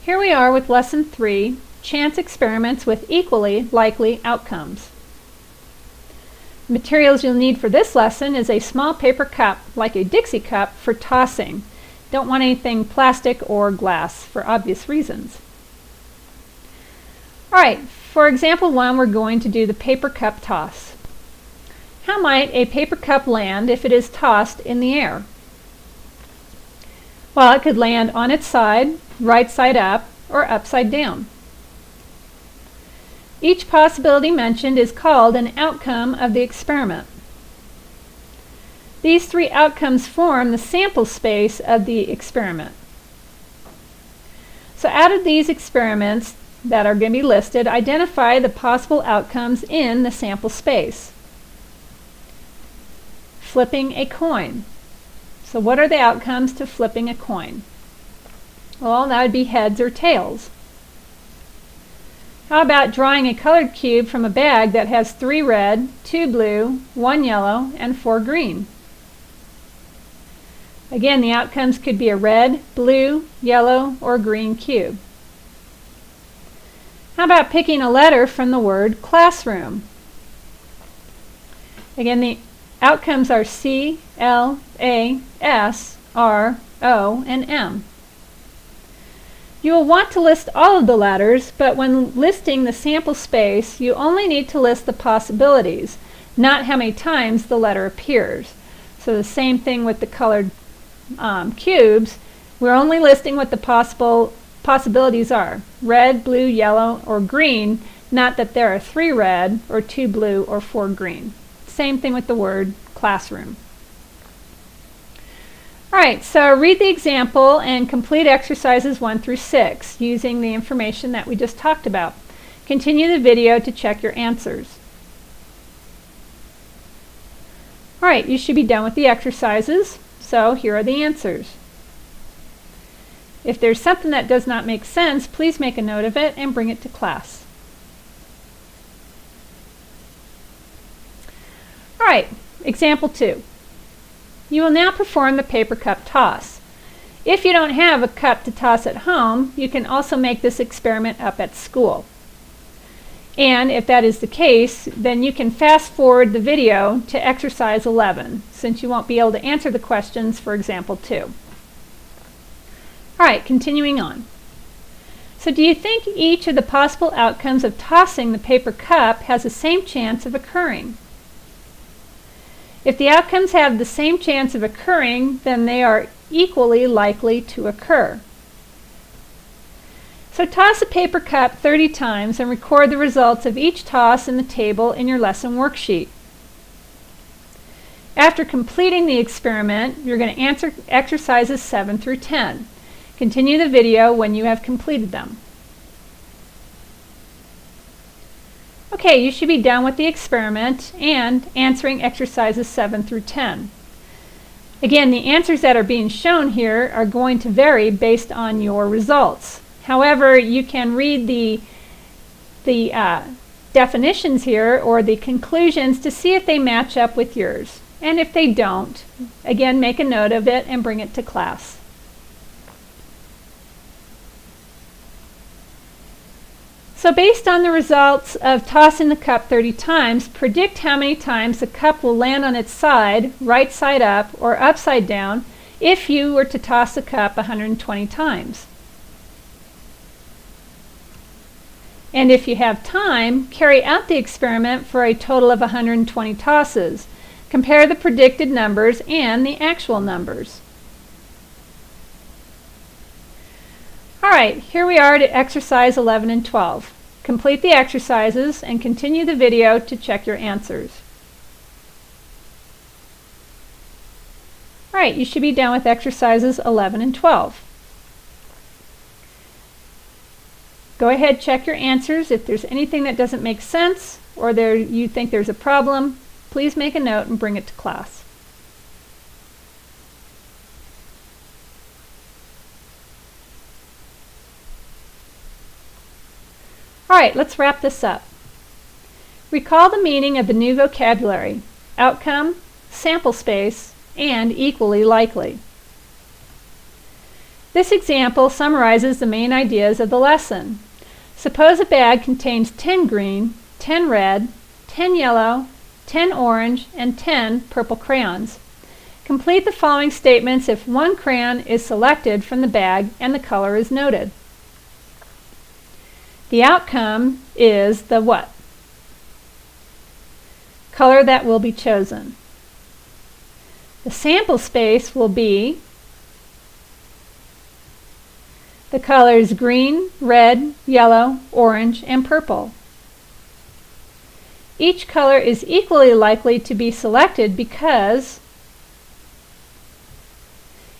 Here we are with Lesson 3, Chance Experiments with Equally Likely Outcomes. The materials you'll need for this lesson is a small paper cup, like a Dixie cup, for tossing. Don't want anything plastic or glass for obvious reasons. Alright, for example 1, we're going to do the paper cup toss. How might a paper cup land if it is tossed in the air? Well, it could land on its side, right side up, or upside down. Each possibility mentioned is called an outcome of the experiment. These three outcomes form the sample space of the experiment. So out of these experiments that are going to be listed, identify the possible outcomes in the sample space. Flipping a coin. So what are the outcomes to flipping a coin? Well, that would be heads or tails. How about drawing a colored cube from a bag that has 3 red, 2 blue, 1 yellow, and 4 green? Again, the outcomes could be a red, blue, yellow, or green cube. How about picking a letter from the word classroom? Again, the outcomes are C, L, A, S, R, O, and M. You will want to list all of the letters, but when listing the sample space, you only need to list the possibilities, not how many times the letter appears. So the same thing with the colored cubes. We're only listing what the possibilities are: red, blue, yellow, or green, not that there are 3 red, or 2 blue, or 4 green. Same thing with the word classroom. Alright, so read the example and complete exercises 1 through 6 using the information that we just talked about. Continue the video to check your answers. Alright, you should be done with the exercises, so here are the answers. If there's something that does not make sense, please make a note of it and bring it to class. Alright, example 2. You will now perform the paper cup toss. If you don't have a cup to toss at home, you can also make this experiment up at school. And if that is the case, then you can fast forward the video to exercise 11, since you won't be able to answer the questions for example 2. Alright, continuing on. So do you think each of the possible outcomes of tossing the paper cup has the same chance of occurring? If the outcomes have the same chance of occurring, then they are equally likely to occur. So toss a paper cup 30 times and record the results of each toss in the table in your lesson worksheet. After completing the experiment, you're going to answer exercises 7 through 10. Continue the video when you have completed them. Okay, you should be done with the experiment and answering exercises 7 through 10. Again, the answers that are being shown here are going to vary based on your results. However, you can read the definitions here or the conclusions to see if they match up with yours. And if they don't, again, make a note of it and bring it to class. So based on the results of tossing the cup 30 times, predict how many times the cup will land on its side, right side up, or upside down if you were to toss the cup 120 times. And if you have time, carry out the experiment for a total of 120 tosses. Compare the predicted numbers and the actual numbers. Alright, here we are to exercise 11 and 12. Complete the exercises and continue the video to check your answers. Alright, you should be done with exercises 11 and 12. Go ahead, check your answers. If there's anything that doesn't make sense or you think there's a problem, please make a note and bring it to class. Alright, let's wrap this up. Recall the meaning of the new vocabulary: outcome, sample space, and equally likely. This example summarizes the main ideas of the lesson. Suppose a bag contains 10 green, 10 red, 10 yellow, 10 orange, and 10 purple crayons. Complete the following statements if one crayon is selected from the bag and the color is noted. The outcome is the what? Color that will be chosen. The sample space will be the colors green, red, yellow, orange, and purple. Each color is equally likely to be selected because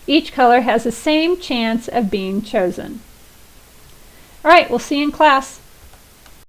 each color has the same chance of being chosen. All right, we'll see you in class.